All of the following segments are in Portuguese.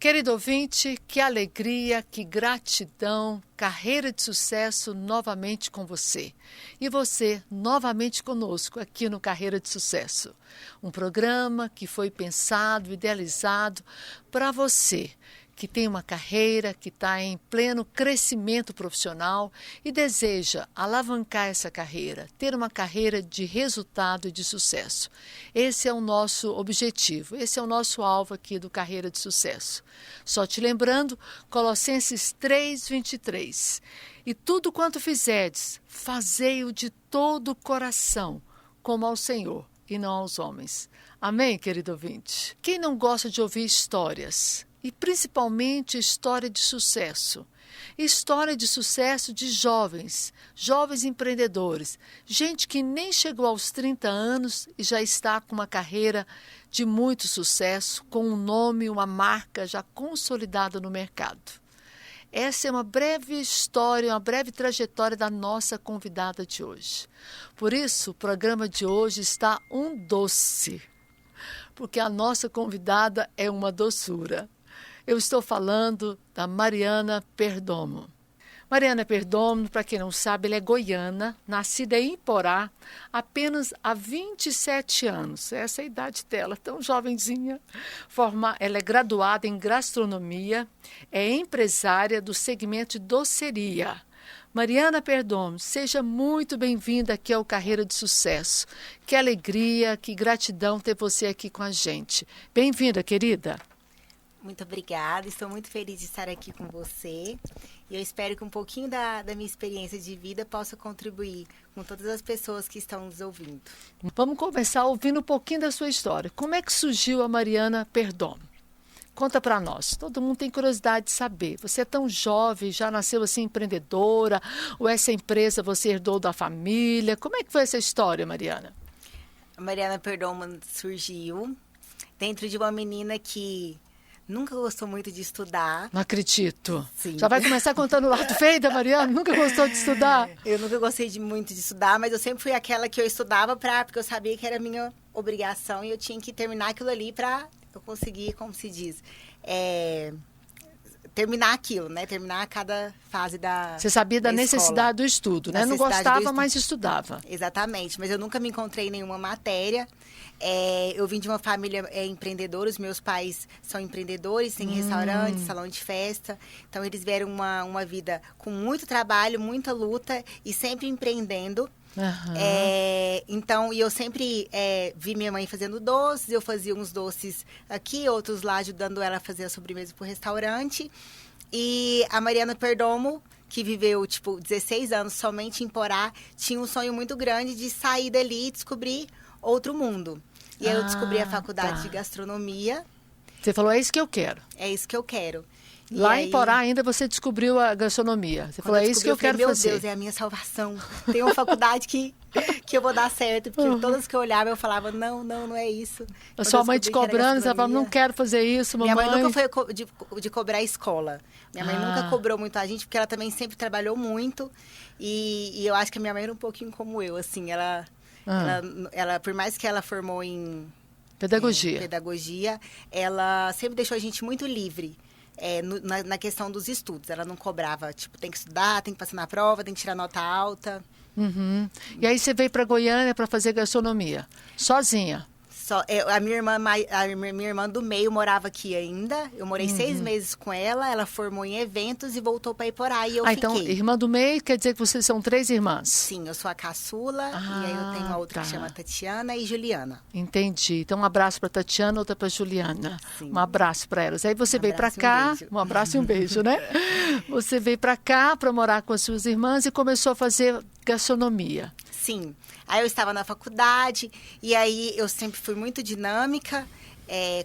Querido ouvinte, que alegria, que gratidão, carreira de sucesso novamente com você. E você novamente conosco aqui no Carreira de Sucesso. Um programa que foi pensado, idealizado para você que tem uma carreira, que está em pleno crescimento profissional e deseja alavancar essa carreira, ter uma carreira de resultado e de sucesso. Esse é o nosso objetivo, esse é o nosso alvo aqui do Carreira de Sucesso. Só te lembrando, Colossenses 3:23. E tudo quanto fizerdes, fazei-o de todo o coração, como ao Senhor e não aos homens. Amém, querido ouvinte? Quem não gosta de ouvir histórias? E principalmente história de sucesso. História de sucesso de jovens empreendedores, gente que nem chegou aos 30 anos e já está com uma carreira de muito sucesso, com um nome, uma marca já consolidada no mercado. Essa é uma breve história, uma breve trajetória da nossa convidada de hoje. Por isso, o programa de hoje está um doce, porque a nossa convidada é uma doçura. Eu estou falando da Mariana Perdomo. Mariana Perdomo, para quem não sabe, ela é goiana, nascida em Iporá, apenas há 27 anos. Essa é a idade dela, tão jovenzinha. Ela é graduada em gastronomia, é empresária do segmento de doceria. Mariana Perdomo, seja muito bem-vinda aqui ao Carreira de Sucesso. Que alegria, que gratidão ter você aqui com a gente. Bem-vinda, querida. Muito obrigada, estou muito feliz de estar aqui com você e eu espero que um pouquinho da minha experiência de vida possa contribuir com todas as pessoas que estão nos ouvindo. Vamos começar ouvindo um pouquinho da sua história. Como é que surgiu a Mariana Perdomo? Conta para nós, todo mundo tem curiosidade de saber. Você é tão jovem, já nasceu assim empreendedora, ou essa empresa você herdou da família? Como é que foi essa história, Mariana? A Mariana Perdomo surgiu dentro de uma menina que nunca gostou muito de estudar. Não acredito. Sim. Já vai começar contando o lado feio da Mariana? Nunca gostou de estudar? Eu nunca gostei muito de estudar, mas eu sempre fui aquela que eu estudava porque eu sabia que era minha obrigação e eu tinha que terminar aquilo ali para eu conseguir, como se diz, terminar aquilo, né? Terminar cada fase da Você sabia da necessidade do estudo, né? Não gostava, mas estudava. Exatamente, mas eu nunca me encontrei em nenhuma matéria. Eu vim de uma família empreendedora, os meus pais são empreendedores, têm restaurante, salão de festa. Então, eles vieram uma vida com muito trabalho, muita luta e sempre empreendendo. Então, eu sempre vi minha mãe fazendo doces, eu fazia uns doces aqui, outros lá, ajudando ela a fazer a sobremesa para o restaurante. E a Mariana Perdomo, que viveu, 16 anos somente em Porá, tinha um sonho muito grande de sair dali e descobrir outro mundo. E aí eu descobri a faculdade de gastronomia. Você falou, é isso que eu quero. É isso que eu quero. Lá em Porá ainda você descobriu a gastronomia. Você falou, é isso que eu quero fazer. Meu Deus, é a minha salvação. Tem uma faculdade que eu vou dar certo. Porque todas que eu olhava, eu falava, não é isso. A sua mãe te cobrando, você falava, não quero fazer isso, mamãe. Minha mãe nunca foi de cobrar a escola. Minha mãe nunca cobrou muito a gente, porque ela também sempre trabalhou muito. E eu acho que a minha mãe era um pouquinho como eu, assim. Ela, por mais que ela formou em pedagogia, ela sempre deixou a gente muito livre. Na questão dos estudos, ela não cobrava, tem que estudar, tem que passar na prova, tem que tirar nota alta. E aí você veio para Goiânia para fazer gastronomia, sozinha? A minha irmã do meio morava aqui ainda. Eu morei 6 meses com ela. Ela formou em eventos e voltou para Iporá e eu fiquei. Então, irmã do meio quer dizer que vocês são 3 irmãs? Sim, eu sou a caçula e aí eu tenho uma outra que chama Tatiana e Juliana. Entendi. Então, um abraço para Tatiana, outra para Juliana. Sim. Um abraço para elas. Aí você veio para cá, um abraço e um beijo, né? Você veio para cá para morar com as suas irmãs e começou a fazer gastronomia. Sim. Aí eu estava na faculdade e aí eu sempre fui muito dinâmica.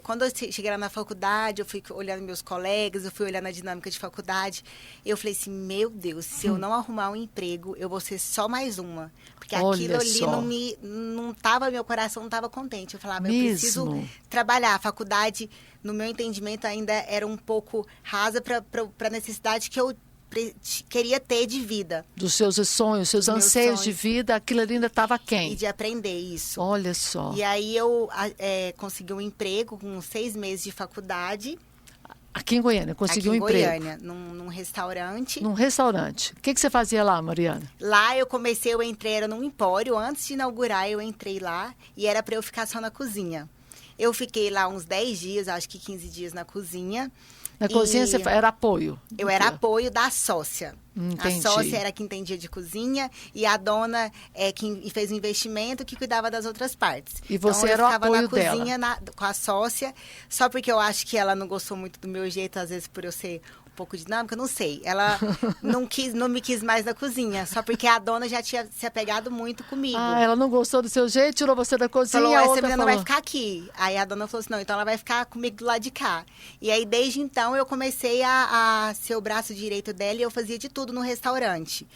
Quando eu cheguei lá na faculdade, eu fui olhando meus colegas, eu fui olhando a dinâmica de faculdade. Eu falei assim, meu Deus, se eu não arrumar um emprego, eu vou ser só mais uma. Porque aquilo ali não tava, meu coração não estava contente. Eu falava, eu preciso trabalhar. A faculdade, no meu entendimento, ainda era um pouco rasa para a necessidade que eu queria ter de vida. Dos seus sonhos, seus anseios de vida, aquilo ali ainda estava quem? E de aprender isso. Olha só. E aí eu consegui um emprego com 6 meses de faculdade. Aqui em Goiânia, conseguiu um aqui em emprego. Goiânia, num restaurante. Num restaurante. O que você fazia lá, Mariana? Lá eu entrei, era num empório, antes de inaugurar eu entrei lá e era para eu ficar só na cozinha. Eu fiquei lá uns 10 dias, acho que 15 dias na cozinha. Na cozinha você era apoio? Eu era apoio da sócia. Entendi. A sócia era quem entendia de cozinha e a dona é quem fez o investimento que cuidava das outras partes. E você então, era o apoio eu ficava na cozinha com a sócia, só porque eu acho que ela não gostou muito do meu jeito, às vezes por eu ser um pouco dinâmica, não sei. Ela não me quis mais na cozinha, só porque a dona já tinha se apegado muito comigo. Ah, ela não gostou do seu jeito, tirou você da cozinha. Falou, a essa outra menina não falou... vai ficar aqui. Aí a dona falou assim, não, então ela vai ficar comigo do lado de cá. E aí, desde então, eu comecei a ser o braço direito dela e eu fazia de tudo no restaurante.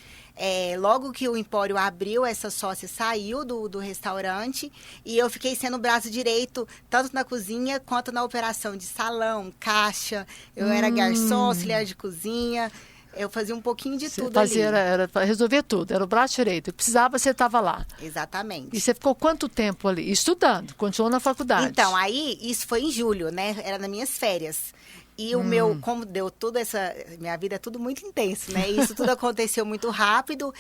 Logo que o empório abriu, essa sócia saiu do restaurante e eu fiquei sendo o braço direito, tanto na cozinha quanto na operação de salão, caixa. Eu era garçom, auxiliar de cozinha. Eu fazia um pouquinho de tudo ali. Era para resolver tudo, era o braço direito. Precisava, você estava lá. Exatamente. E você ficou quanto tempo ali? Estudando, continuou na faculdade. Então, aí, isso foi em julho, né? Era nas minhas férias. E o meu, como deu toda essa... Minha vida é tudo muito intenso, né? Isso tudo aconteceu muito rápido.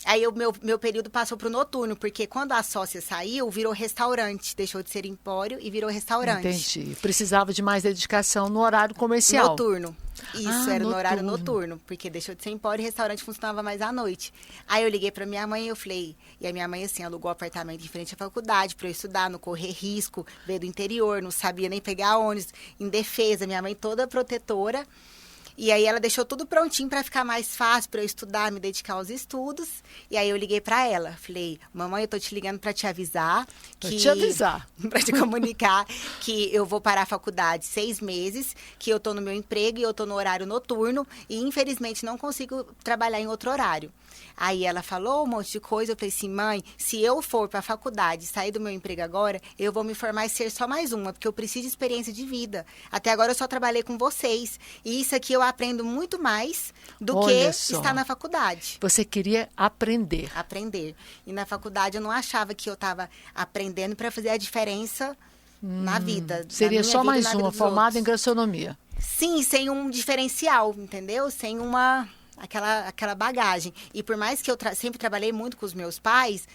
Aí o meu período passou para o noturno, porque quando a sócia saiu, virou restaurante. Deixou de ser empório e virou restaurante. Entendi. Precisava de mais dedicação no horário comercial. Noturno. Isso, era no horário noturno, porque deixou de ser empório e o restaurante funcionava mais à noite. Aí eu liguei para minha mãe e eu falei... E a minha mãe, assim, alugou um apartamento em frente à faculdade para eu estudar, não correr risco, veio do interior, não sabia nem pegar ônibus, indefesa. Minha mãe toda protetora. E aí ela deixou tudo prontinho para ficar mais fácil para eu estudar, me dedicar aos estudos. E aí eu liguei para ela, falei: "Mamãe, eu tô te ligando para te avisar para te comunicar que eu vou parar a faculdade 6 meses, que eu tô no meu emprego e eu tô no horário noturno e infelizmente não consigo trabalhar em outro horário". Aí ela falou um monte de coisa, eu falei assim: "Mãe, se eu for para a faculdade e sair do meu emprego agora, eu vou me formar e ser só mais uma, porque eu preciso de experiência de vida. Até agora eu só trabalhei com vocês. E isso aqui eu aprendo muito mais do que estar na faculdade". Você queria aprender. Aprender. E na faculdade eu não achava que eu estava aprendendo para fazer a diferença na vida. Seria na minha só vida mais uma, formada em gastronomia. Sim, sem um diferencial, entendeu? Sem aquela bagagem. E por mais que eu sempre trabalhei muito com os meus pais,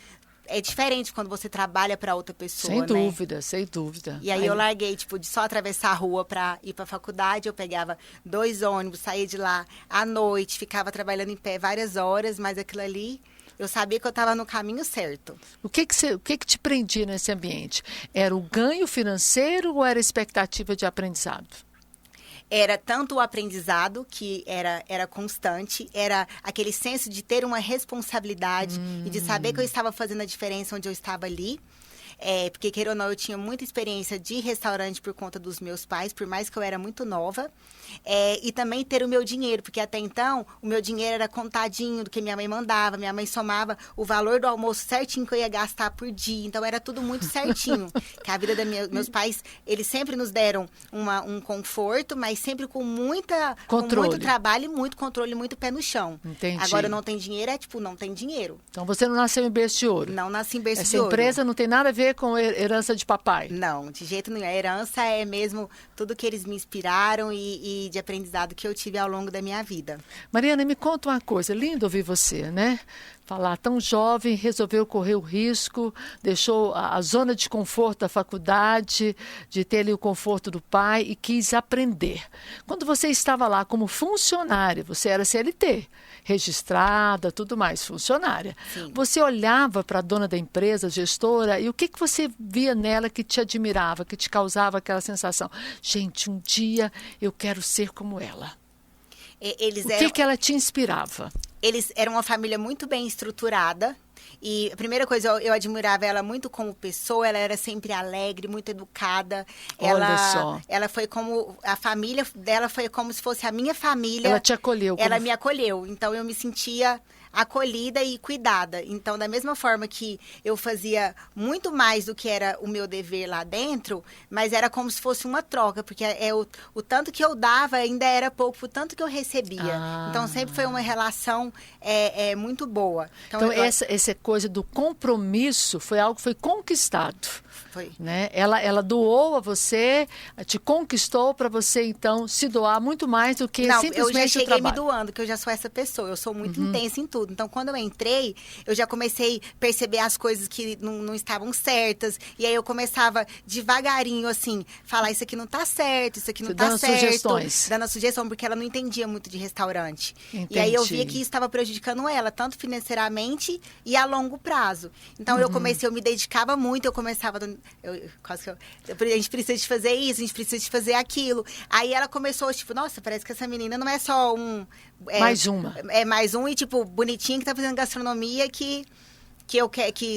é diferente quando você trabalha para outra pessoa, sem né? dúvida, sem dúvida. E aí eu larguei, de só atravessar a rua para ir para a faculdade. Eu pegava 2 ônibus, saía de lá à noite, ficava trabalhando em pé várias horas, mas aquilo ali, eu sabia que eu estava no caminho certo. O que te prendia nesse ambiente? Era o ganho financeiro ou era a expectativa de aprendizado? Era tanto o aprendizado, que era constante, era aquele senso de ter uma responsabilidade e de saber que eu estava fazendo a diferença onde eu estava ali. Porque, queira ou não, eu tinha muita experiência de restaurante por conta dos meus pais, por mais que eu era muito nova. E também ter o meu dinheiro, porque até então o meu dinheiro era contadinho do que minha mãe mandava. Minha mãe somava o valor do almoço certinho que eu ia gastar por dia. Então, era tudo muito certinho. Que a vida dos meus pais, eles sempre nos deram um conforto, mas sempre com muito trabalho e muito controle, muito pé no chão. Entendi. Agora, não tem dinheiro, não tem dinheiro. Então, você não nasceu em berço de ouro? Não nasci em berço de ouro. Essa empresa não tem nada a ver com herança de papai? Não, de jeito nenhum. A herança é mesmo tudo que eles me inspiraram e de aprendizado que eu tive ao longo da minha vida. Mariana, me conta uma coisa. Lindo ouvir você, né? Falar tão jovem, resolveu correr o risco, deixou a zona de conforto da faculdade, de ter ali o conforto do pai e quis aprender. Quando você estava lá como funcionária, você era CLT, registrada, tudo mais, funcionária. Sim. Você olhava para a dona da empresa, gestora, e o que você via nela que te admirava, que te causava aquela sensação? Gente, um dia eu quero ser como ela. O que ela te inspirava? Eles eram uma família muito bem estruturada. E a primeira coisa, eu admirava ela muito como pessoa. Ela era sempre alegre, muito educada. Olha só. Ela foi como... A família dela foi como se fosse a minha família. Ela te acolheu. Ela me acolheu. Então, eu me sentia acolhida e cuidada. Então, da mesma forma que eu fazia muito mais do que era o meu dever lá dentro, mas era como se fosse uma troca, porque o tanto que eu dava ainda era pouco, o tanto que eu recebia. Então, sempre foi uma relação muito boa. Então essa coisa do compromisso foi algo que foi conquistado. Foi. Né? Ela doou a você, te conquistou para você, então, se doar muito mais do que simplesmente o trabalho. Eu já cheguei me doando, que eu já sou essa pessoa. Eu sou muito intensa em tudo. Então, quando eu entrei, eu já comecei a perceber as coisas que não estavam certas. E aí, eu começava devagarinho, assim, falar isso aqui não tá certo, isso aqui não tá certo. Sugestões. Dando sugestão, porque ela não entendia muito de restaurante. Entendi. E aí, eu via que isso estava prejudicando ela, tanto financeiramente e a longo prazo. Então, eu me dedicava muito, eu começava... a gente precisa de fazer isso, a gente precisa de fazer aquilo. Aí ela começou, tipo, nossa, parece que essa menina não é só mais uma. É mais um e, tipo, bonitinha que tá fazendo gastronomia que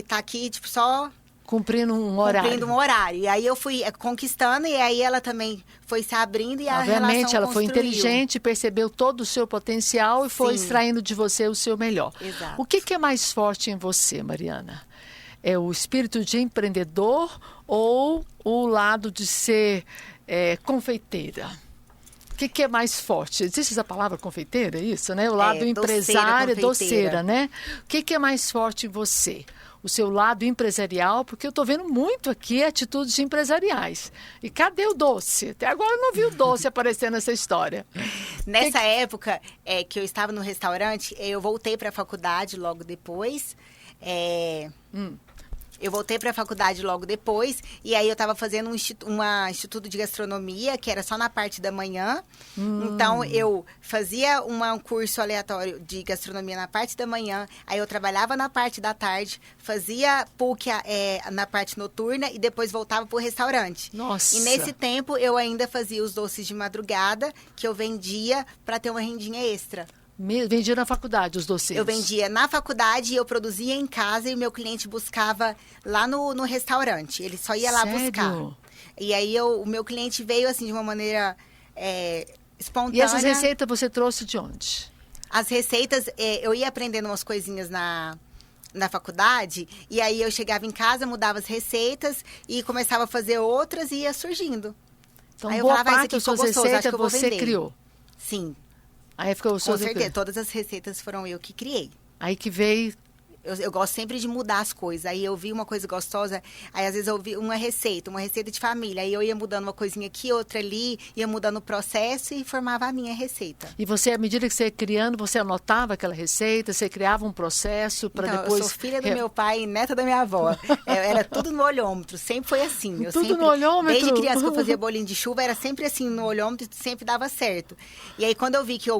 tá aqui, tipo, só... Cumprindo um horário. E aí eu fui conquistando e aí ela também foi se abrindo e a Obviamente, relação ela foi inteligente, percebeu todo o seu potencial e foi extraindo de você o seu melhor. Exato. O que é mais forte em você, Mariana? É o espírito de empreendedor ou o lado de ser confeiteira? O que é mais forte? Existe essa palavra confeiteira, é isso, né? O lado empresário, doceira, né? O que é mais forte em você? O seu lado empresarial, porque eu estou vendo muito aqui atitudes empresariais. E cadê o doce? Até agora eu não vi o doce aparecer nessa história. Nessa época que eu estava no restaurante, eu voltei para a faculdade logo depois. Eu voltei para a faculdade logo depois, e aí eu estava fazendo um instituto de gastronomia, que era só na parte da manhã. Então, eu fazia um curso aleatório de gastronomia na parte da manhã, aí eu trabalhava na parte da tarde, fazia PUC na parte noturna e depois voltava para o restaurante. Nossa! E nesse tempo, eu ainda fazia os doces de madrugada, que eu vendia para ter uma rendinha extra. Vendia na faculdade os doces? Eu vendia na faculdade, eu produzia em casa e o meu cliente buscava lá no restaurante. Ele só ia lá buscar. E aí o meu cliente veio assim de uma maneira espontânea. E essas receitas você trouxe de onde? As receitas, eu ia aprendendo umas coisinhas na faculdade, e aí eu chegava em casa, mudava as receitas e começava a fazer outras e ia surgindo. Então, aí eu boa falava, parte das suas receitas você criou? Sim. Aí ficou com certeza, todas as receitas foram eu que criei. Aí que veio... Eu gosto sempre de mudar as coisas. Aí eu vi uma coisa gostosa, aí às vezes eu vi uma receita de família. Aí eu ia mudando uma coisinha aqui, outra ali, ia mudando o processo e formava a minha receita. E você, à medida que você ia criando, você anotava aquela receita, você criava um processo para depois... Eu sou filha do meu pai e neta da minha avó. Era tudo no olhômetro, sempre foi assim. No olhômetro? Desde criança que eu fazia bolinho de chuva, era sempre assim no olhômetro e sempre dava certo. E aí quando eu vi que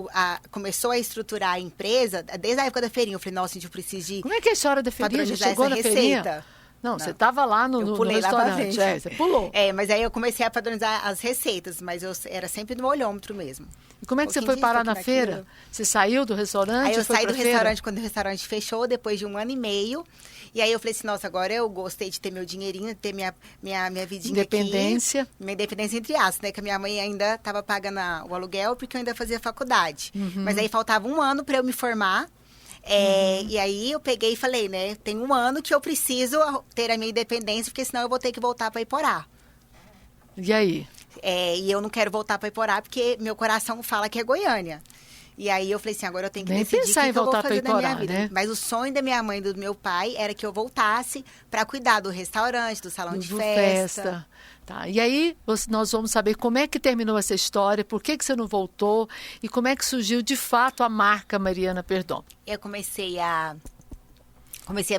começou a estruturar a empresa, desde a época da feirinha, eu falei, nossa, gente, eu preciso de... Como é que é a história da feirinha? Já chegou na feirinha? Não, você estava lá no restaurante. Você pulou. Mas aí eu comecei a padronizar as receitas, mas eu era sempre no olhômetro mesmo. E como é que você foi parar na feira? Você saiu do restaurante? Aí eu saí do restaurante quando o restaurante fechou, depois de 1 ano e meio. E aí eu falei assim, nossa, agora eu gostei de ter meu dinheirinho, ter minha vidinha independência. Aqui. Minha independência entre aspas, né? Que a minha mãe ainda estava pagando o aluguel, porque eu ainda fazia faculdade. Mas aí faltava 1 ano para eu me formar. E aí eu peguei e falei, né? Tem 1 ano que eu preciso ter a minha independência, porque senão eu vou ter que voltar para Iporá. E aí? E eu não quero voltar para Iporá, porque meu coração fala que é Goiânia. E aí eu falei assim, agora eu tenho que decidir o que eu vou fazer da minha vida. Né? Mas o sonho da minha mãe e do meu pai era que eu voltasse para cuidar do restaurante, do salão de festa. Tá. E aí nós vamos saber como é que terminou essa história, por que você não voltou e como é que surgiu de fato a marca Mariana Perdomo. Eu comecei a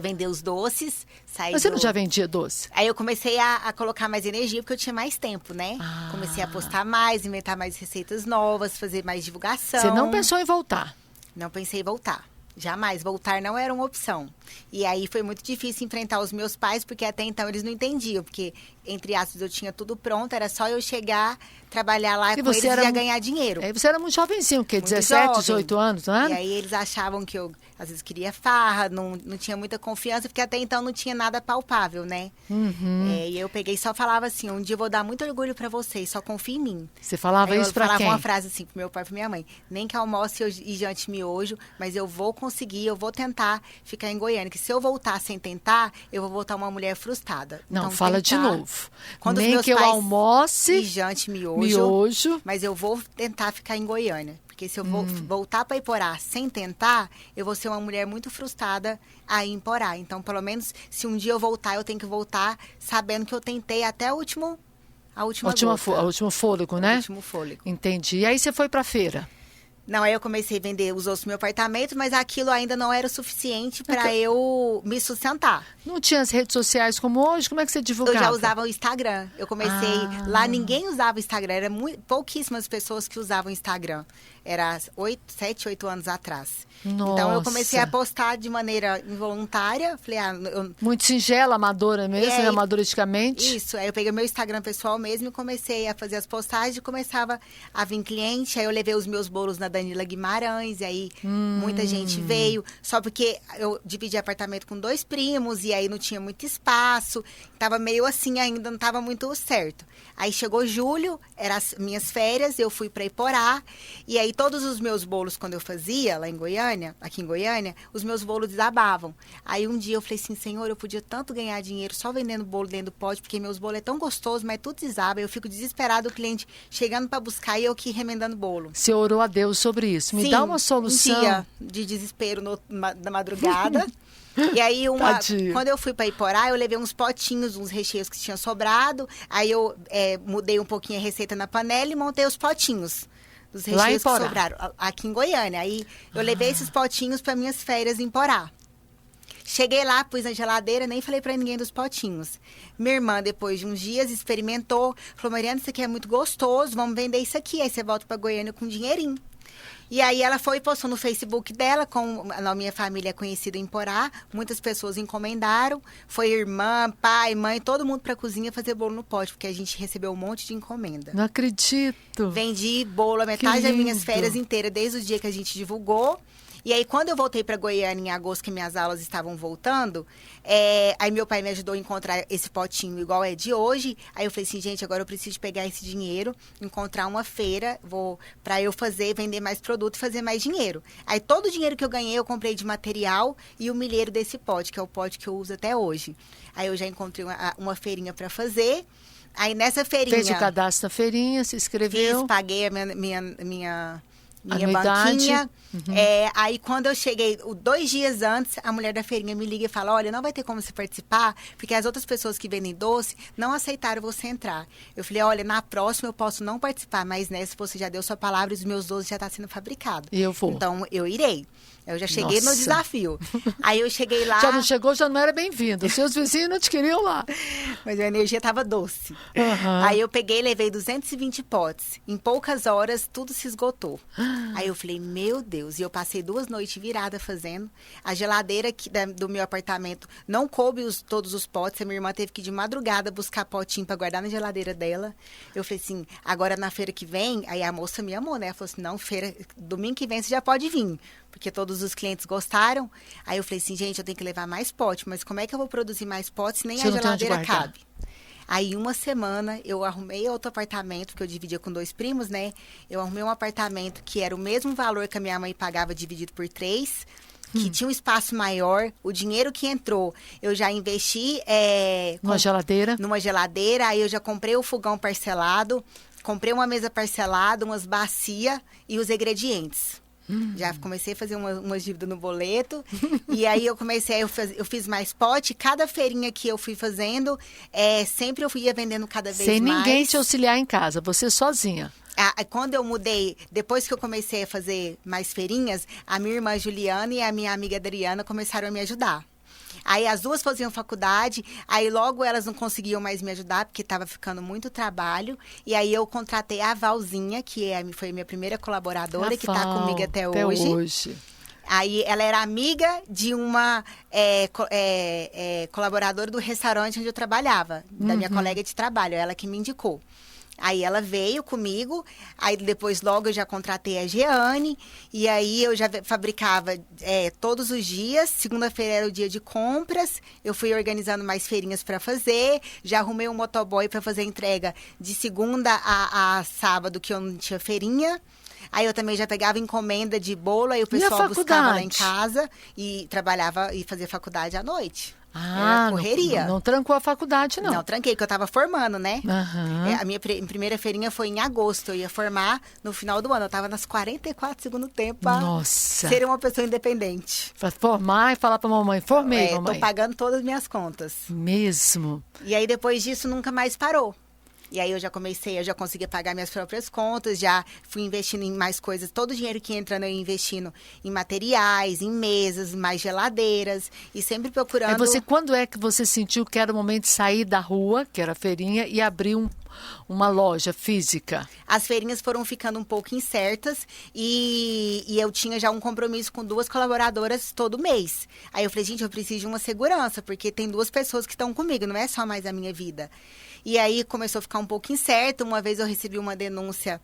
vender os doces. Mas você não já vendia doce? Aí eu comecei a colocar mais energia, porque eu tinha mais tempo, né? Comecei a postar mais, inventar mais receitas novas, fazer mais divulgação. Você não pensou em voltar? Não pensei em voltar. Jamais. Voltar não era uma opção. E aí foi muito difícil enfrentar os meus pais, porque até então eles não entendiam. Porque, entre aspas, eu tinha tudo pronto, era só eu chegar, trabalhar lá com eles e já ganhar dinheiro. Aí você era muito jovenzinho, o quê? 17, 18 anos, não é? E aí eles achavam que eu, às vezes, queria farra, não tinha muita confiança, porque até então não tinha nada palpável, né? E eu peguei e só falava assim, um dia eu vou dar muito orgulho pra vocês, só confia em mim. Você falava isso pra quem? Eu falava uma frase assim pro meu pai e pra minha mãe, nem que almoce e jante miojo, mas eu vou conseguir, eu vou tentar ficar em Goiânia, que se eu voltar sem tentar, eu vou voltar uma mulher frustrada. Não, então, fala de novo. novo. Quando Nem que eu almoce e jante miojo. Mas eu vou tentar ficar em Goiânia. Porque se eu vou voltar para Iporá sem tentar, eu vou ser uma mulher muito frustrada aí em Iporá. Então, pelo menos, se um dia eu voltar, eu tenho que voltar sabendo que eu tentei até a último fôlego, né? O último fôlego. Entendi. E aí você foi para a feira? Não, aí eu comecei a vender os outros do meu apartamento, mas aquilo ainda não era o suficiente para eu me sustentar. Não tinha as redes sociais como hoje? Como é que você divulgava? Eu já usava o Instagram. Eu comecei... Lá ninguém usava o Instagram. Era pouquíssimas pessoas que usavam o Instagram. Era 7, 8 anos atrás. Nossa. Então, eu comecei a postar de maneira involuntária. Falei, muito singela, amadora mesmo, amadoristicamente. Isso. Aí eu peguei meu Instagram pessoal mesmo e comecei a fazer as postagens. E começava a vir cliente. Aí eu levei os meus bolos na Danila Guimarães. E aí muita gente veio. Só porque eu dividi apartamento com 2 primos. E aí não tinha muito espaço. Tava meio assim ainda, não tava muito certo. Aí chegou julho, eram as minhas férias. Eu fui para Iporá. E aí todos os meus bolos, quando eu fazia lá em Goiânia, aqui em Goiânia, os meus bolos desabavam. Aí um dia eu falei assim, Senhor, eu podia tanto ganhar dinheiro só vendendo bolo dentro do pote, porque meus bolos é tão gostoso, mas tudo desaba. Eu fico desesperado, o cliente chegando para buscar e eu aqui remendando bolo. Você orou a Deus sobre isso? Me dá uma solução. Um dia de desespero na madrugada. E aí, quando eu fui para Iporá, eu levei uns potinhos, uns recheios que tinham sobrado. Aí eu mudei um pouquinho a receita na panela e montei os potinhos dos recheios que sobraram aqui em Goiânia. Aí eu levei esses potinhos para minhas férias em Porá. Cheguei lá, pus na geladeira, nem falei para ninguém dos potinhos. Minha irmã, depois de uns dias, experimentou. Falou, Mariana, isso aqui é muito gostoso, vamos vender isso aqui. Aí você volta para Goiânia com um dinheirinho. E aí ela foi e postou no Facebook dela, a minha família é conhecida em Porá, muitas pessoas encomendaram, foi irmã, pai, mãe, todo mundo pra cozinha fazer bolo no pote, porque a gente recebeu um monte de encomenda. Não acredito! Vendi bolo a metade das minhas férias inteiras, desde o dia que a gente divulgou. E aí, quando eu voltei para Goiânia em agosto, que minhas aulas estavam voltando, aí meu pai me ajudou a encontrar esse potinho igual é de hoje. Aí eu falei assim, gente, agora eu preciso pegar esse dinheiro, encontrar uma feira, para eu vender mais produto e fazer mais dinheiro. Aí todo o dinheiro que eu ganhei, eu comprei de material e o milheiro desse pote, que é o pote que eu uso até hoje. Aí eu já encontrei uma feirinha para fazer. Aí nessa feirinha... Fez o cadastro da feirinha, se inscreveu? Fiz, paguei a minha banquinha. Aí quando eu cheguei, 2 dias antes, a mulher da feirinha me liga e fala, olha, não vai ter como você participar, porque as outras pessoas que vendem doce não aceitaram você entrar. Eu falei, olha, na próxima eu posso não participar, mas nessa você já deu sua palavra e os meus doces já estão sendo fabricados. E eu vou. Então, eu irei. Eu já cheguei no desafio. Aí eu cheguei lá... Já não chegou, já não era bem-vindo. Seus vizinhos não te queriam lá. Mas a energia estava doce. Aí eu peguei e levei 220 potes. Em poucas horas, tudo se esgotou. Aí eu falei, meu Deus. E eu passei 2 noites virada fazendo. A geladeira do meu apartamento não coube todos os potes. A minha irmã teve que ir de madrugada buscar potinho para guardar na geladeira dela. Eu falei assim, agora na feira que vem... Aí a moça me amou, né? Ela falou assim, não, domingo que vem você já pode vir. Porque todos os clientes gostaram. Aí eu falei assim, gente, eu tenho que levar mais pote. Mas como é que eu vou produzir mais potes se nem a geladeira cabe? Aí, uma semana, eu arrumei outro apartamento, porque eu dividia com 2 primos, né? Eu arrumei um apartamento que era o mesmo valor que a minha mãe pagava, dividido por 3, que tinha um espaço maior. O dinheiro que entrou, eu já investi... Numa geladeira? Numa geladeira. Aí, eu já comprei o fogão parcelado, comprei uma mesa parcelada, umas bacias e os ingredientes. Já comecei a fazer umas dívidas no boleto. E aí eu fiz mais pote. Cada feirinha que eu fui fazendo, sempre eu ia vendendo cada vez mais. Sem ninguém te auxiliar em casa, você sozinha. Quando eu mudei, depois que eu comecei a fazer mais feirinhas, a minha irmã Juliana e a minha amiga Adriana começaram a me ajudar. Aí as duas faziam faculdade, aí logo elas não conseguiam mais me ajudar, porque estava ficando muito trabalho. E aí eu contratei a Valzinha, que foi a minha primeira colaboradora, que está comigo até hoje. Aí ela era amiga de uma colaboradora do restaurante onde eu trabalhava, da minha colega de trabalho, ela que me indicou. Aí ela veio comigo, aí depois logo eu já contratei a Jeane, e aí eu já fabricava todos os dias. Segunda-feira era o dia de compras, eu fui organizando mais feirinhas para fazer, já arrumei um motoboy para fazer entrega de segunda a sábado, que eu não tinha feirinha. Aí eu também já pegava encomenda de bolo, aí o pessoal buscava lá em casa e trabalhava e fazia faculdade à noite. Ah, correria. Não trancou a faculdade, não. Não, tranquei, porque eu tava formando, né? Aham. A minha primeira feirinha foi em agosto. Eu ia formar no final do ano. Eu tava nas 44 segundo tempo pra Nossa. ser uma pessoa independente. Pra formar e falar pra mamãe, formei, mamãe. Tô pagando todas as minhas contas. Mesmo. E aí, depois disso, nunca mais parou. E aí, eu já conseguia pagar minhas próprias contas, já fui investindo em mais coisas. Todo o dinheiro que entra, eu ia investindo em materiais, em mesas, mais geladeiras. E sempre procurando... Quando é que você sentiu que era o momento de sair da rua, que era a feirinha, e abrir uma loja física? As feirinhas foram ficando um pouco incertas e eu tinha já um compromisso com 2 colaboradoras todo mês. Aí eu falei, gente, eu preciso de uma segurança, porque tem 2 pessoas que estão comigo, não é só mais a minha vida. E aí começou a ficar um pouco incerto. Uma vez eu recebi uma denúncia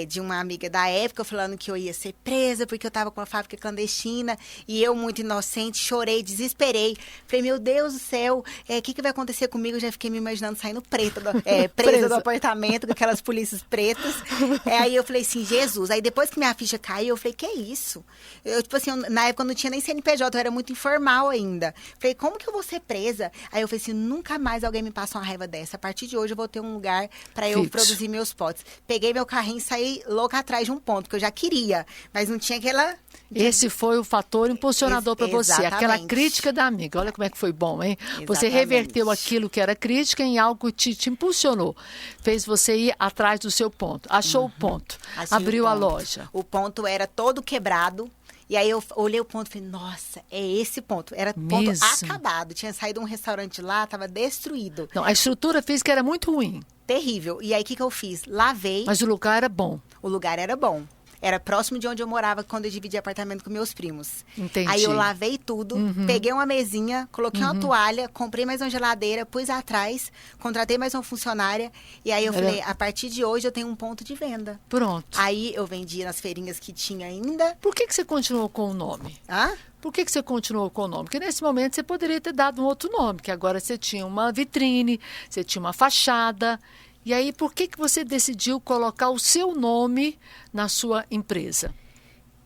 de uma amiga da época falando que eu ia ser presa porque eu estava com uma fábrica clandestina e eu, muito inocente, chorei, desesperei. Falei, meu Deus do céu, o que vai acontecer comigo? Eu já fiquei me imaginando saindo presa do apartamento com aquelas polícias pretas. Aí eu falei assim, Jesus. Aí depois que minha ficha caiu, eu falei, que é isso? Eu, tipo assim, na época eu não tinha nem CNPJ, eu era muito informal ainda. Falei, como que eu vou ser presa? Aí eu falei assim, nunca mais alguém me passa uma raiva dessa. A partir de hoje eu vou ter um lugar para eu produzir meus potes. Peguei meu carrinho, saí louca atrás de um ponto, que eu já queria, mas não tinha aquela... Esse foi o fator impulsionador para você, aquela crítica da amiga. Olha como é que foi bom, hein? Exatamente. Você reverteu aquilo que era crítica em algo que te impulsionou. Fez você ir atrás do seu ponto. Achou o ponto. Abriu a loja. O ponto era todo quebrado. E aí eu olhei o ponto e falei, nossa, é esse ponto. Era ponto acabado. Tinha saído um restaurante lá, estava destruído. Não, a estrutura física era muito ruim. Terrível. E aí o que eu fiz? Lavei. Mas o lugar era bom. O lugar era bom. Era próximo de onde eu morava quando eu dividi apartamento com meus primos. Entendi. Aí eu lavei tudo, peguei uma mesinha, coloquei uma toalha, comprei mais uma geladeira, pus atrás, contratei mais uma funcionária. E aí eu falei, a partir de hoje eu tenho um ponto de venda. Pronto. Aí eu vendia nas feirinhas que tinha ainda. Por que você continuou com o nome? Hã? Por que você continuou com o nome? Porque nesse momento você poderia ter dado um outro nome, que agora você tinha uma vitrine, você tinha uma fachada. E aí, por que você decidiu colocar o seu nome na sua empresa?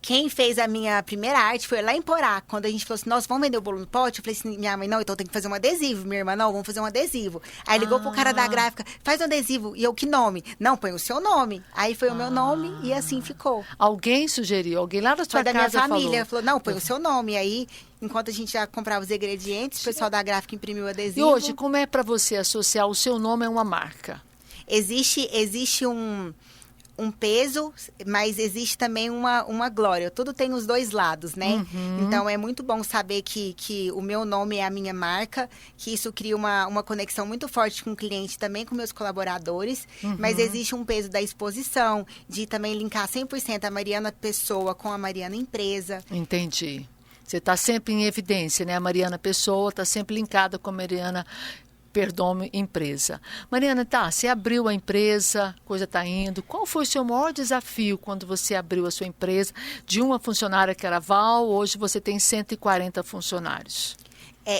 Quem fez a minha primeira arte foi lá em Porá. Quando a gente falou assim, nossa, vamos vender o bolo no pote? Eu falei assim, minha mãe, não, então tem que fazer um adesivo. Minha irmã, não, vamos fazer um adesivo. Aí ligou pro cara da gráfica, faz um adesivo. E eu, que nome? Não, põe o seu nome. Aí foi o meu nome e assim ficou. Alguém sugeriu, alguém lá da sua casa falou? Foi da minha família. Falou, não, põe o seu nome. E aí, enquanto a gente já comprava os ingredientes, o pessoal da gráfica imprimiu o adesivo. E hoje, como é para você associar o seu nome a uma marca? Existe um peso, mas existe também uma glória. Tudo tem os dois lados, né? Então, é muito bom saber que o meu nome é a minha marca, que isso cria uma conexão muito forte com o cliente, também com meus colaboradores, mas existe um peso da exposição, de também linkar 100% a Mariana Pessoa com a Mariana Empresa. Entendi. Você está sempre em evidência, né? A Mariana Pessoa está sempre linkada com a Mariana Perdomo Empresa. Mariana, você abriu a empresa, coisa está indo. Qual foi o seu maior desafio quando você abriu a sua empresa? De uma funcionária que era Val, hoje você tem 140 funcionários.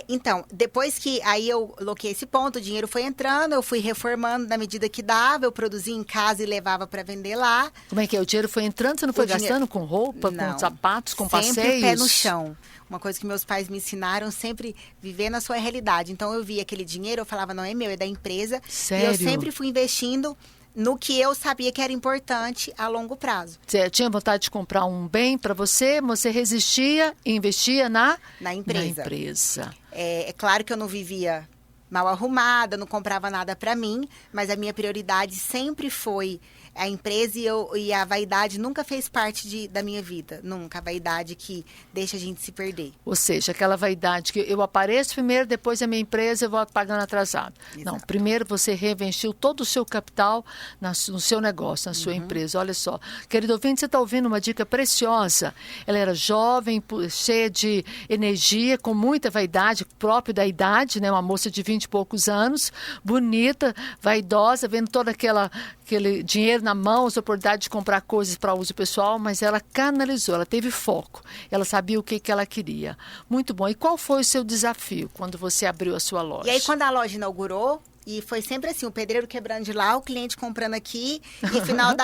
Então, depois que aí eu loquei esse ponto, o dinheiro foi entrando, eu fui reformando na medida que dava, eu produzia em casa e levava para vender lá. Como é que é? O dinheiro foi entrando, você não foi gastando com roupa, com sapatos, com passeios? Sempre pé no chão. Uma coisa que meus pais me ensinaram, sempre viver na sua realidade. Então, eu via aquele dinheiro, eu falava, não é meu, é da empresa. Sério? E eu sempre fui investindo no que eu sabia que era importante a longo prazo. Você tinha vontade de comprar um bem para você resistia e investia na empresa. É claro que eu não vivia mal arrumada, não comprava nada para mim, mas a minha prioridade sempre foi a empresa e a vaidade nunca fez parte da minha vida. Nunca. A vaidade que deixa a gente se perder. Ou seja, aquela vaidade que eu apareço primeiro, depois a minha empresa eu vou pagando atrasado. Exato. Não, primeiro você reinvestiu todo o seu capital no seu negócio, na sua empresa. Olha só. Querido ouvinte, você está ouvindo uma dica preciosa. Ela era jovem, cheia de energia, com muita vaidade, próprio da idade, né? Uma moça de 20 e poucos anos, bonita, vaidosa, vendo todo aquele dinheiro na mão, as oportunidades de comprar coisas para uso pessoal, mas ela canalizou, ela teve foco, ela sabia o que ela queria. Muito bom. E qual foi o seu desafio quando você abriu a sua loja? E aí, quando a loja inaugurou, e foi sempre assim, o pedreiro quebrando de lá, o cliente comprando aqui, e final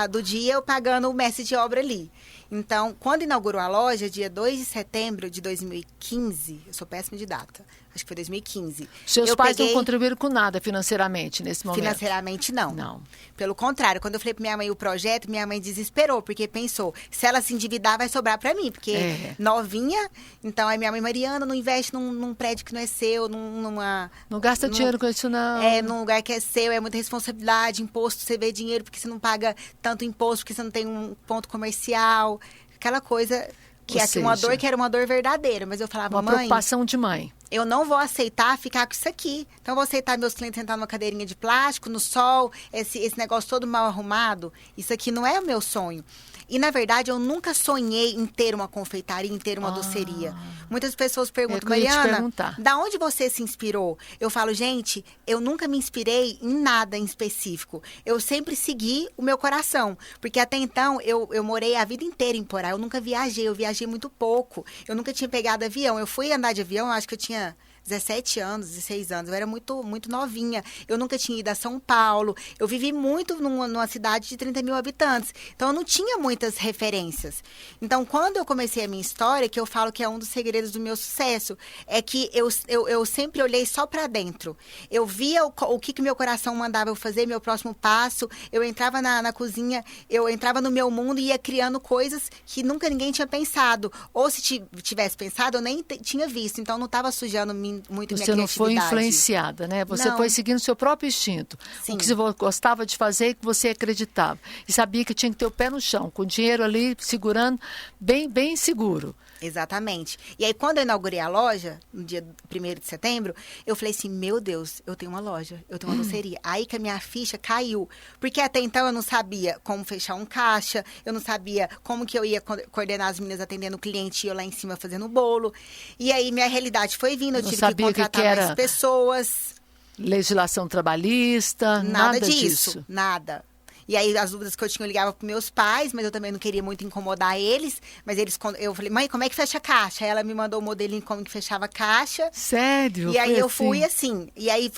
do dia eu pagando o mestre de obra ali. Então, quando inaugurou a loja, dia 2 de setembro de 2015, eu sou péssima de data, acho que foi 2015. Seus pais não contribuíram com nada financeiramente nesse momento? Financeiramente, não. Não. Pelo contrário, quando eu falei pra minha mãe o projeto, minha mãe desesperou, porque pensou, se ela se endividar, vai sobrar pra mim, porque novinha. Então, aí minha mãe, Mariana, não investe num prédio que não é seu, Não gasta dinheiro com isso, não. Num lugar que é seu, é muita responsabilidade, imposto, você vê dinheiro, porque você não paga tanto imposto, porque você não tem um ponto comercial, aquela coisa que é uma dor que era uma dor verdadeira. Mas eu falava, mãe... Uma preocupação de mãe. Eu não vou aceitar ficar com isso aqui. Então, eu vou aceitar meus clientes sentar numa cadeirinha de plástico, no sol, esse negócio todo mal arrumado. Isso aqui não é o meu sonho. E, na verdade, eu nunca sonhei em ter uma confeitaria, em ter uma doceria. Muitas pessoas perguntam, Mariana, da onde você se inspirou? Eu falo, gente, eu nunca me inspirei em nada em específico. Eu sempre segui o meu coração. Porque até então, eu morei a vida inteira em Porá. Eu nunca viajei, eu viajei muito pouco. Eu nunca tinha pegado avião. Eu fui andar de avião, eu acho que eu tinha 17 anos, 16 anos. Eu era muito, muito novinha. Eu nunca tinha ido a São Paulo. Eu vivi muito numa cidade de 30 mil habitantes. Então, eu não tinha muitas referências. Então, quando eu comecei a minha história, que eu falo que é um dos segredos do meu sucesso, é que eu sempre olhei só para dentro. Eu via o que meu coração mandava eu fazer, meu próximo passo. Eu entrava na cozinha, eu entrava no meu mundo e ia criando coisas que nunca ninguém tinha pensado. Ou se tivesse pensado, eu nem tinha visto. Então, não estava sujando muito minha criatividade. Você não foi influenciada, né? Você foi seguindo o seu próprio instinto. Sim. O que você gostava de fazer e que você acreditava. E sabia que tinha que ter o pé no chão, com o dinheiro ali segurando, bem seguro. Exatamente. E aí, quando eu inaugurei a loja, no dia 1º de setembro, eu falei assim, meu Deus, eu tenho uma loja, eu tenho uma doceria. Aí que a minha ficha caiu. Porque até então eu não sabia como fechar um caixa, eu não sabia como que eu ia coordenar as meninas atendendo o cliente e eu lá em cima fazendo bolo. E aí, minha realidade foi vindo, eu tive que contratar mais pessoas. Legislação trabalhista, nada disso. Nada. E aí, as dúvidas que eu tinha, eu ligava para meus pais, mas eu também não queria muito incomodar eles. Mas eu falei, mãe, como é que fecha a caixa? Aí ela me mandou o modelinho como que fechava a caixa. Sério? E aí eu fui assim. E aí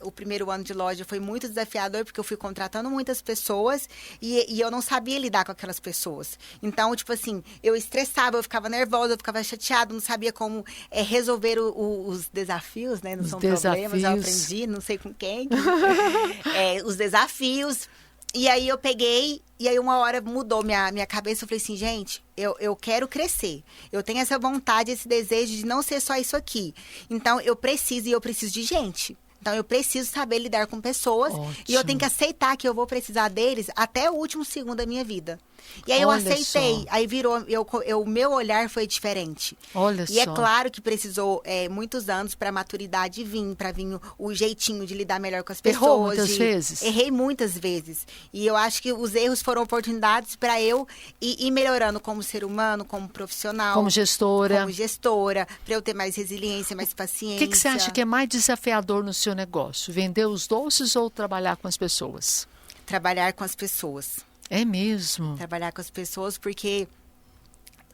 o primeiro ano de loja foi muito desafiador, porque eu fui contratando muitas pessoas e eu não sabia lidar com aquelas pessoas. Então, tipo assim, eu estressava, eu ficava nervosa, eu ficava chateada, não sabia como resolver os desafios, né? Não são problemas, eu aprendi, não sei com quem. Os desafios. E aí eu peguei, e aí uma hora mudou minha cabeça, eu falei assim, gente, eu quero crescer. Eu tenho essa vontade, esse desejo de não ser só isso aqui. Então, eu preciso de gente. Então, eu preciso saber lidar com pessoas. Ótimo. E eu tenho que aceitar que eu vou precisar deles até o último segundo da minha vida. E aí eu aceitei, aí virou, o meu olhar foi diferente. Olha só. E é claro que precisou muitos anos para a maturidade vir, para vir o jeitinho de lidar melhor com as pessoas. Errou muitas vezes? Errei muitas vezes. E eu acho que os erros foram oportunidades para eu ir melhorando como ser humano, como profissional. Como gestora. Para eu ter mais resiliência, mais paciência. O que você acha que é mais desafiador no seu negócio? Vender os doces ou trabalhar com as pessoas? Trabalhar com as pessoas. É mesmo? Trabalhar com as pessoas, porque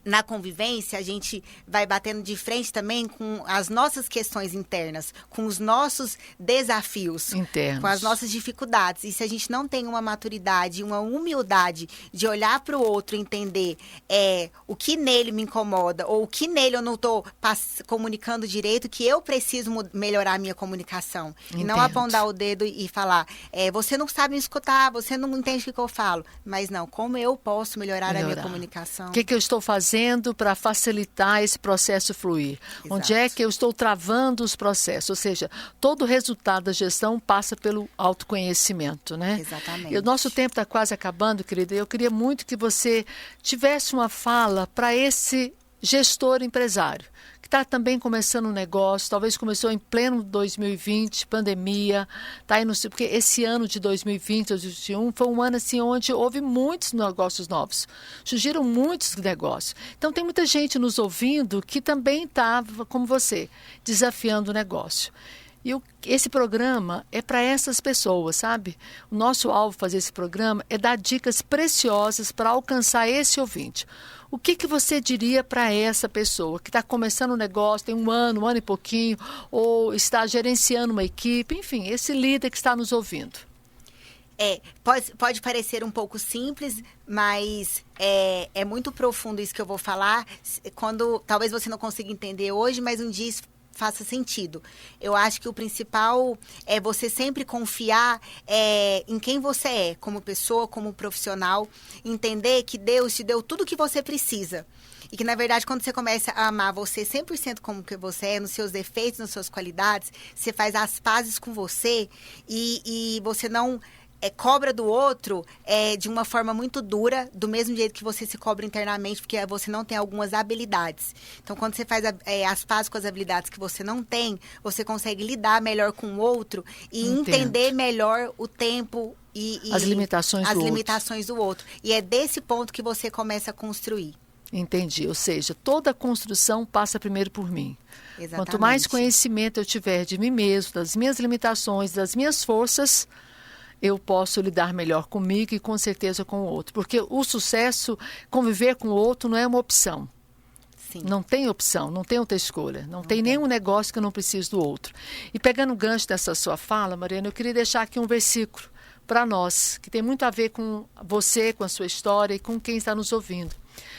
na convivência a gente vai batendo de frente também com as nossas questões internas, com os nossos desafios internos, com as nossas dificuldades. E se a gente não tem uma maturidade, uma humildade de olhar para o outro e entender o que nele me incomoda ou o que nele eu não estou comunicando direito, que eu preciso melhorar a minha comunicação. Entendo. E não apontar o dedo e falar, você não sabe me escutar, você não entende o que eu falo. Mas não, como eu posso melhorar a minha comunicação? O que eu estou fazendo para facilitar esse processo fluir? Exato. Onde é que eu estou travando os processos? Ou seja, todo o resultado da gestão passa pelo autoconhecimento, né? Exatamente. E o nosso tempo está quase acabando, querida. Eu queria muito que você tivesse uma fala para esse gestor empresário, que está também começando um negócio, talvez começou em pleno 2020, pandemia, tá aí porque esse ano de 2020, 2021, foi um ano assim onde houve muitos negócios novos, surgiram muitos negócios. Então tem muita gente nos ouvindo que também estava, como você, desafiando o negócio. E esse programa é para essas pessoas, sabe? O nosso alvo fazer esse programa é dar dicas preciosas para alcançar esse ouvinte. O que você diria para essa pessoa que está começando um negócio, tem um ano e pouquinho, ou está gerenciando uma equipe, enfim, esse líder que está nos ouvindo? Pode parecer um pouco simples, mas é muito profundo isso que eu vou falar. Quando talvez você não consiga entender hoje, mas um dia isso faça sentido. Eu acho que o principal é você sempre confiar em quem você é, como pessoa, como profissional, entender que Deus te deu tudo o que você precisa. E que, na verdade, quando você começa a amar você 100% como que você é, nos seus defeitos, nas suas qualidades, você faz as pazes com você e você não cobra do outro de uma forma muito dura, do mesmo jeito que você se cobra internamente, porque você não tem algumas habilidades. Então, quando você faz as pazes com as habilidades que você não tem, você consegue lidar melhor com o outro e entender melhor o tempo e as limitações do outro. E é desse ponto que você começa a construir. Entendi, ou seja, toda a construção passa primeiro por mim. Exatamente. Quanto mais conhecimento eu tiver de mim mesmo, das minhas limitações, das minhas forças, eu posso lidar melhor comigo e com certeza com o outro. Porque o sucesso, conviver com o outro não é uma opção. Sim. Não tem opção, não tem outra escolha. Não tem nenhum negócio que eu não precise do outro. E pegando o gancho dessa sua fala, Mariana, eu queria deixar aqui um versículo para nós, que tem muito a ver com você, com a sua história e com quem está nos ouvindo.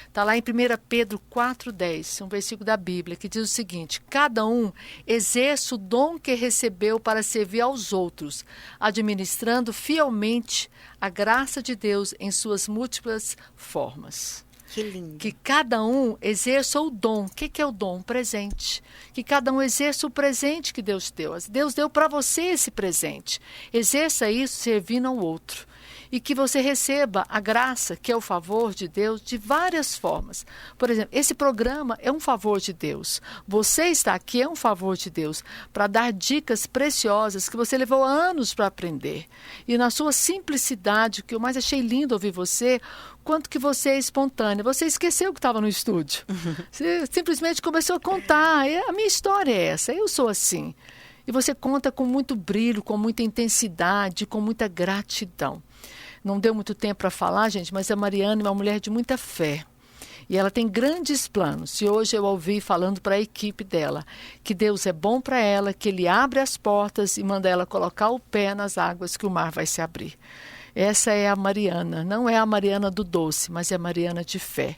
Está lá em 1 Pedro 4,10, um versículo da Bíblia, que diz o seguinte: cada um exerce o dom que recebeu para servir aos outros, administrando fielmente a graça de Deus em suas múltiplas formas. Que lindo. Que cada um exerça o dom. O que é o dom? Um presente. Que cada um exerça o presente que Deus deu. Deus deu para você esse presente. Exerça isso servindo ao outro. E que você receba a graça, que é o favor de Deus, de várias formas. Por exemplo, esse programa é um favor de Deus. Você está aqui é um favor de Deus para dar dicas preciosas que você levou anos para aprender. E na sua simplicidade, o que eu mais achei lindo ouvir você, quanto que você é espontânea. Você esqueceu que estava no estúdio. Você simplesmente começou a contar. A minha história é essa, eu sou assim. E você conta com muito brilho, com muita intensidade, com muita gratidão. Não deu muito tempo para falar, gente, mas a Mariana é uma mulher de muita fé. E ela tem grandes planos. E hoje eu ouvi falando para a equipe dela que Deus é bom para ela, que Ele abre as portas e manda ela colocar o pé nas águas que o mar vai se abrir. Essa é a Mariana. Não é a Mariana do doce, mas é a Mariana de fé.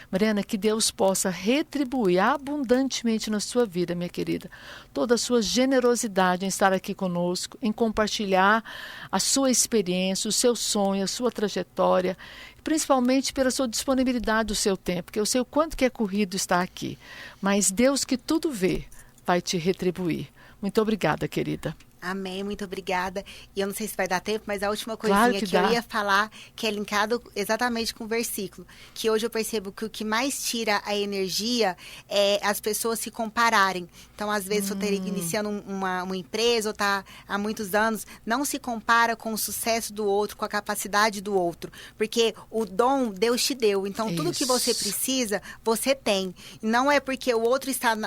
Mariana, que Deus possa retribuir abundantemente na sua vida, minha querida, toda a sua generosidade em estar aqui conosco, em compartilhar a sua experiência, o seu sonho, a sua trajetória, principalmente pela sua disponibilidade do seu tempo, porque eu sei o quanto que é corrido estar aqui, mas Deus que tudo vê vai te retribuir. Muito obrigada, querida. Amém, muito obrigada. E eu não sei se vai dar tempo, mas a última coisinha que eu ia falar, que é linkado exatamente com o versículo, que hoje eu percebo que o que mais tira a energia é as pessoas se compararem. Então, às vezes, eu estou iniciando uma empresa, ou está há muitos anos, não se compara com o sucesso do outro, com a capacidade do outro, porque o dom Deus te deu. Então, tudo que você precisa, você tem. Não é porque o outro está,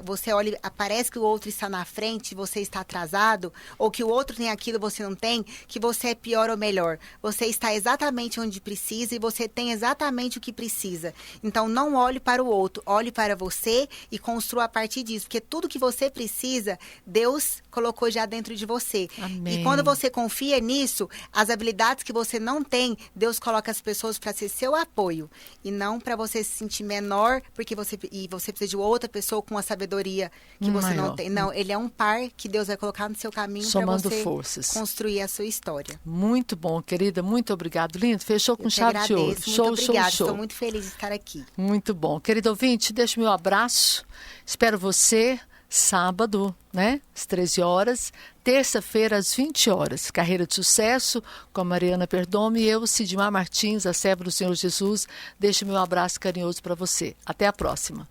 você olha, parece que o outro está na frente, você está atrasado, ou que o outro tem aquilo e você não tem, que você é pior ou melhor. Você está exatamente onde precisa e você tem exatamente o que precisa. Então, não olhe para o outro, olhe para você e construa a partir disso. Porque tudo que você precisa, Deus colocou já dentro de você. Amém. E quando você confia nisso, as habilidades que você não tem, Deus coloca as pessoas para ser seu apoio. E não para você se sentir menor, porque você precisa de outra pessoa com a sabedoria que você não tem. Não, ele é um par que Deus vai colocar no seu caminho para você construir a sua história. Muito bom, querida. Muito obrigado. Lindo. Fechou com chave de ouro. Muito obrigada. Estou muito feliz de estar aqui. Muito bom. Querido ouvinte, deixa o meu abraço. Espero você sábado, né? Às 13 horas. Terça-feira, às 20 horas. Carreira de Sucesso com a Mariana Perdomo e eu, Sidmar Martins, a serva do Senhor Jesus. Deixo meu abraço carinhoso para você. Até a próxima.